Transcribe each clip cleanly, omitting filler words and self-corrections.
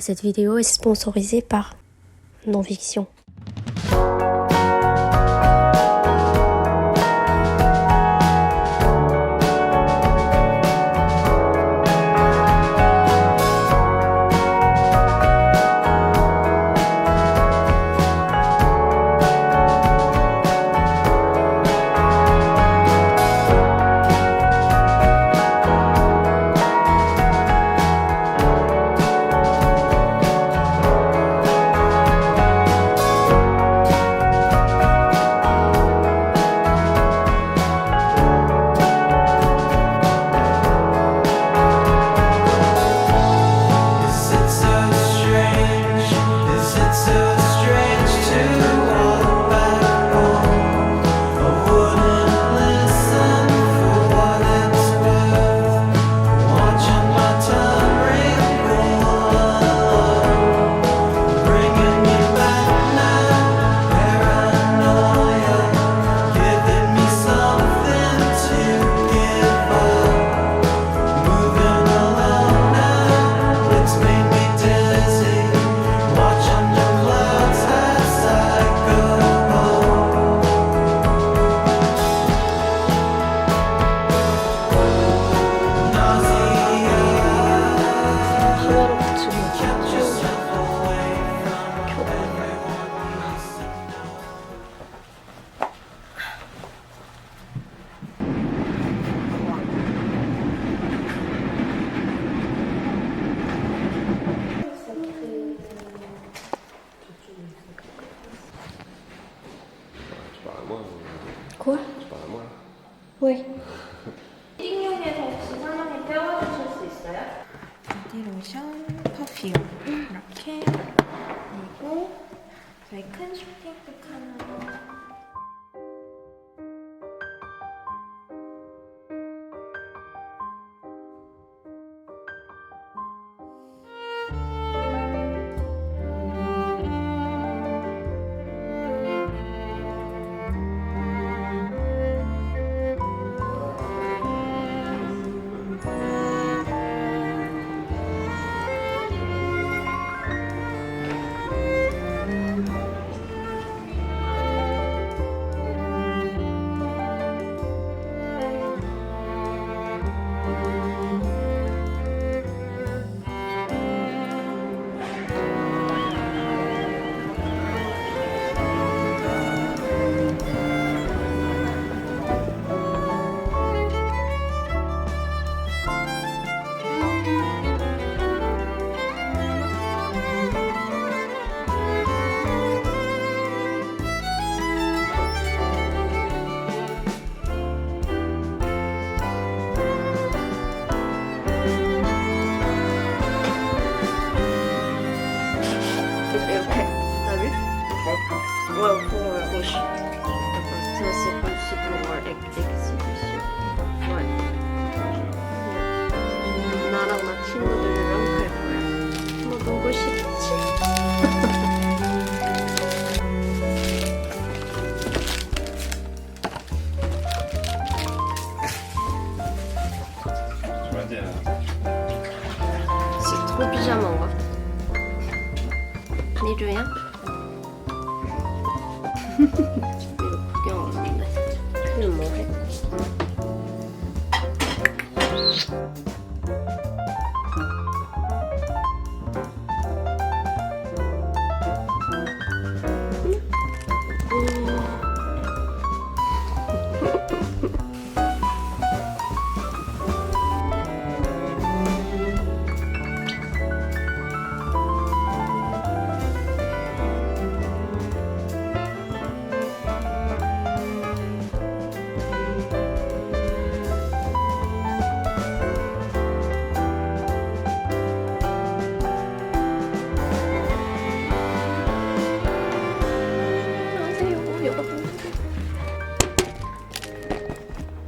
Cette vidéo est sponsorisée par Non-Fiction. Quoi? Tu parles à moi? Oui. 띵용에서 혹시 설명을 떼어주실 수 있어요? 보디로션, 퍼퓸 이렇게 그리고 저희 큰 쇼핑백 하나 Well, for Bush, ça c'est possible pour exhibition. Ouais. 나랑 나 친구들이랑 갈 거야. 뭐 보고 싶지? C'est trop pyjama. 니루야? 이거 구경 왔는데 그럼 뭐해?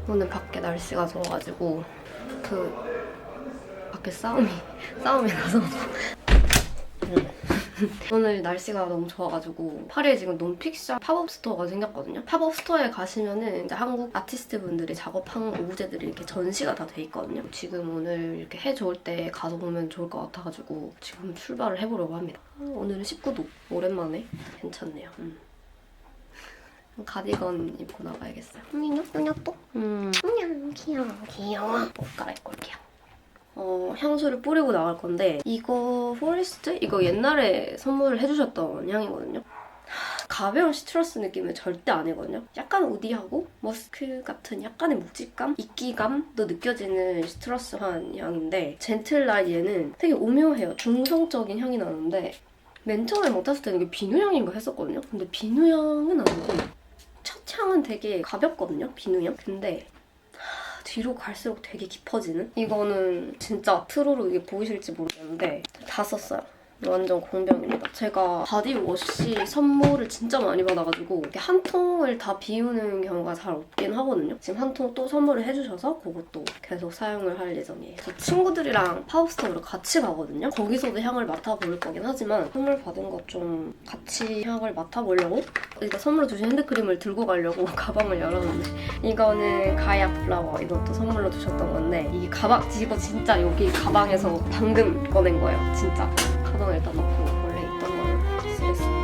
오늘 밖에 날씨가 좋아가지고 밖에 싸움이 나서 오늘 날씨가 너무 좋아가지고 파리에 지금 논픽션 팝업 스토어가 생겼거든요. 팝업 스토어에 가시면은 이제 한국 아티스트 분들이 작업한 오브제들이 이렇게 전시가 다 돼 있거든요. 지금 오늘 이렇게 해 좋을 때 가서 보면 좋을 것 같아가지고 지금 출발을 해보려고 합니다. 오늘은 19도. 오랜만에 괜찮네요. 가디건 입고 나가야겠어요. ഞ്ഞഞ്ഞ 또? 귀여워. 옷 갈아입고 올게요. 향수를 뿌리고 나갈 건데 이거 포레스트? 이거 옛날에 선물을 해주셨던 향이거든요. 가벼운 시트러스 느낌은 절대 아니거든요. 약간 우디하고 머스크 같은 약간의 묵직감? 이끼감도 느껴지는 시트러스한 향인데 젠틀라이 얘는 되게 오묘해요. 중성적인 향이 나는데 맨 처음에 맡았을 때는 이게 비누향인가 했었거든요. 근데 비누향은 아니고 첫 향은 되게 가볍거든요, 비누향. 근데 뒤로 갈수록 되게 깊어지는? 이거는 진짜 트루로 이게 보이실지 모르겠는데 다 썼어요. 완전 공병입니다. 제가 바디워시 선물을 진짜 많이 받아가지고 이렇게 한 통을 다 비우는 경우가 잘 없긴 하거든요. 지금 한 통 또 선물을 해주셔서 그것도 계속 사용을 할 예정이에요. 저 친구들이랑 팝업스토어를 같이 가거든요. 거기서도 향을 맡아볼 거긴 하지만 선물 받은 것 좀 같이 향을 맡아보려고 일단 선물로 주신 핸드크림을 들고 가려고 가방을 열었는데 이거는 가야 플라워 이것도 선물로 주셨던 건데 이게 가방 이거 진짜 여기 가방에서 방금 꺼낸 거예요. 진짜. 가방을 일단 넣고 원래 있던 걸 쓰겠습니다.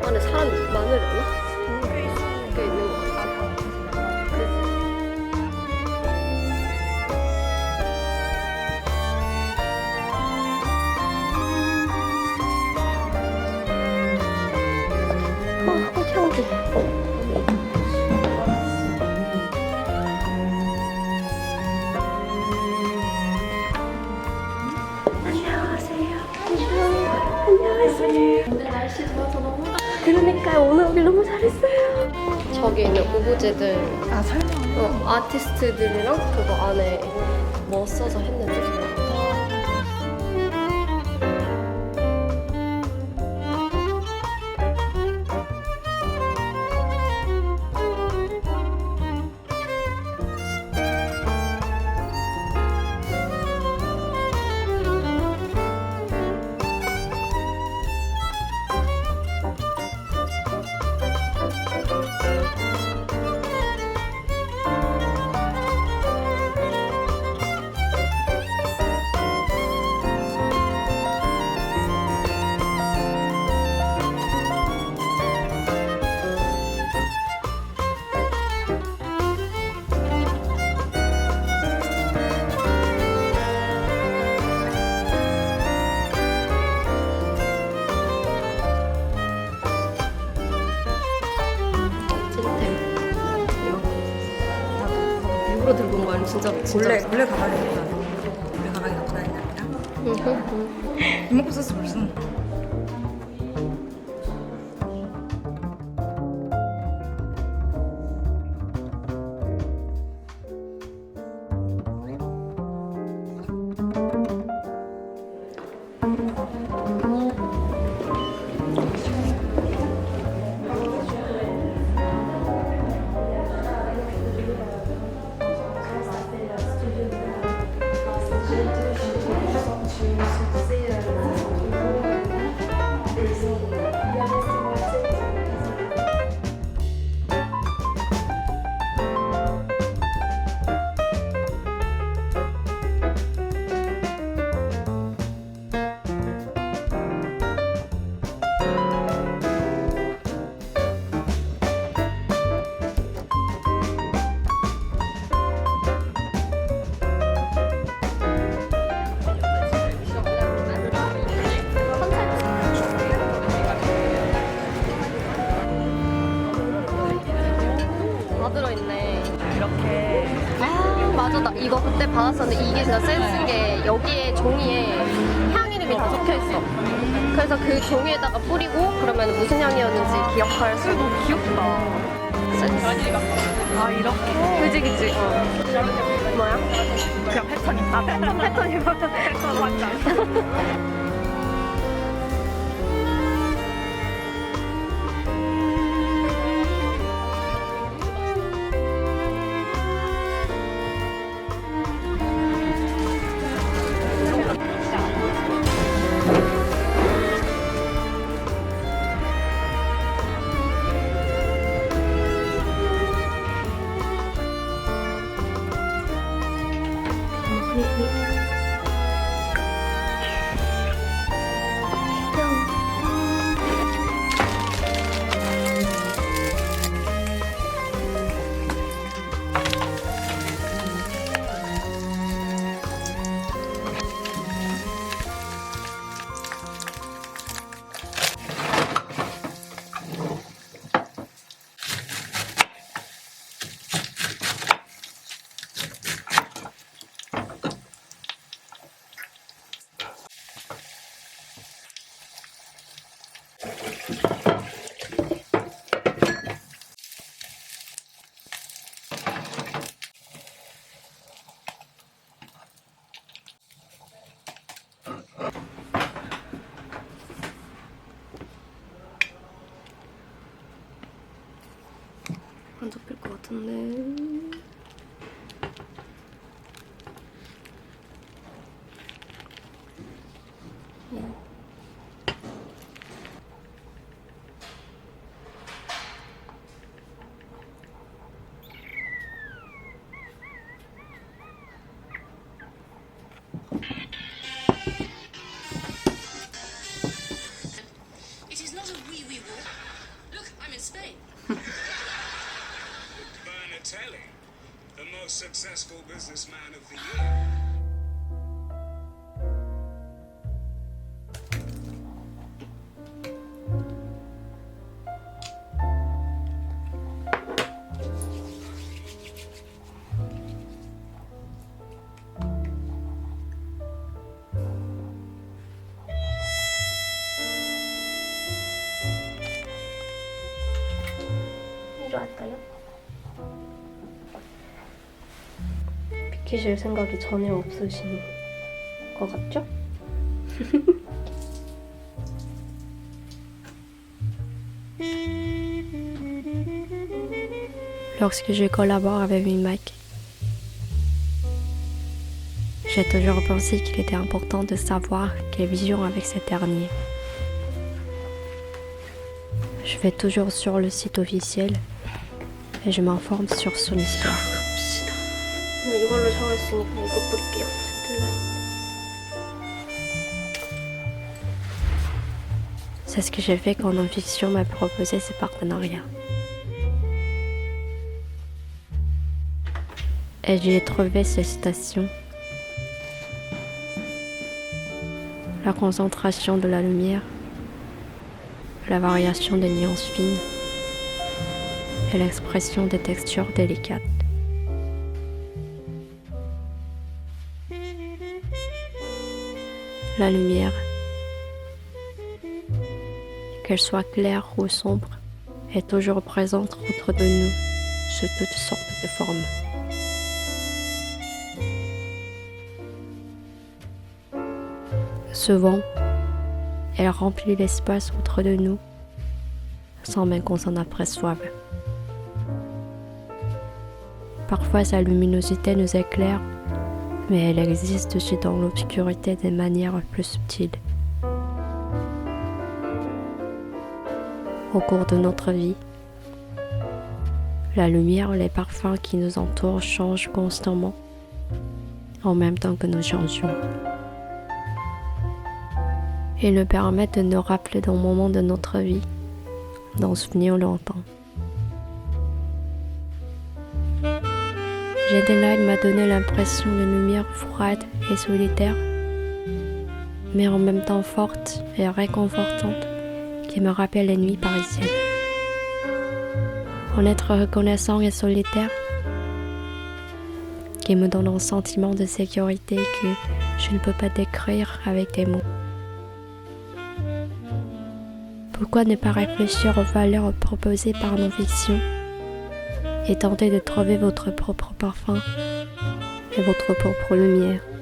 안에 사람이 많으려나? 꽤 있는 것 같아. 향기. 안녕하세요. 근데 날씨 좋아서 너무 그러니까요. 오늘 오길 너무 잘했어요. 저기 있는 오브제들 설명 아티스트들이랑 그거 안에 뭐 써서 했는지 일부러 들고 온 거 아니면 진짜 원래 가방에 넣고 다니는 원래 가방에 넣고 다니는 거야? 이만큼 썼어 벌써. 맞아, 나 이거 그때 받았었는데 이게 진짜 센스인 게 여기에 종이에 향 이름이 다 적혀 있어. 그래서 그 종이에다가 뿌리고 그러면 무슨 향이었는지 기억할 수 있는. 귀엽다. 센스. 아 이렇게. 그지. 뭐야? 그냥 패턴이. 아 패턴이 패턴 완전. 안 잡힐 것 같은데. It is not a wee walk. Look, I'm in Spain. Bernatelli, the most successful businessman of the year. 이리 할까요? 비키실 생각이 전혀 없으신 것 같죠? Lorsque je collabore avec Mimac, j'ai toujours pensé qu'il était important de savoir quelle vision avec cet dernier. Je vais toujours sur le site officiel et je m'informe sur son histoire. 오늘 이걸로 샤워했으니까 이거 뿌릴게요. 젠틀라인. C'est ce que j'ai fait quand Non-Fiction m'a proposé ce partenariat. Et j'y ai trouvé ces citations. La concentration de la lumière, la variation des nuances fines et l'expression des textures délicates. La lumière, qu'elle soit claire ou sombre, est toujours présente autour de nous sous toutes sortes de formes. Souvent, elle remplit l'espace autour de nous sans même qu'on s'en aperçoive. Parfois, sa luminosité nous éclaire, mais elle existe aussi dans l'obscurité de manière plus subtile. Au cours de notre vie, la lumière, les parfums qui nous entourent changent constamment, en même temps que nous changeons. Ils nous permettent de nous rappeler d'un moment de notre vie, d'en souvenir longtemps. Jedeline m'a donné l'impression d'une lumière froide et solitaire, mais en même temps forte et réconfortante, qui me rappelle les nuits parisiennes. En être reconnaissant et solitaire, qui me donne un sentiment de sécurité que je ne peux pas décrire avec des mots. Pourquoi ne pas réfléchir aux valeurs proposées par nos fictions et tenter de trouver votre propre parfum et votre propre lumière?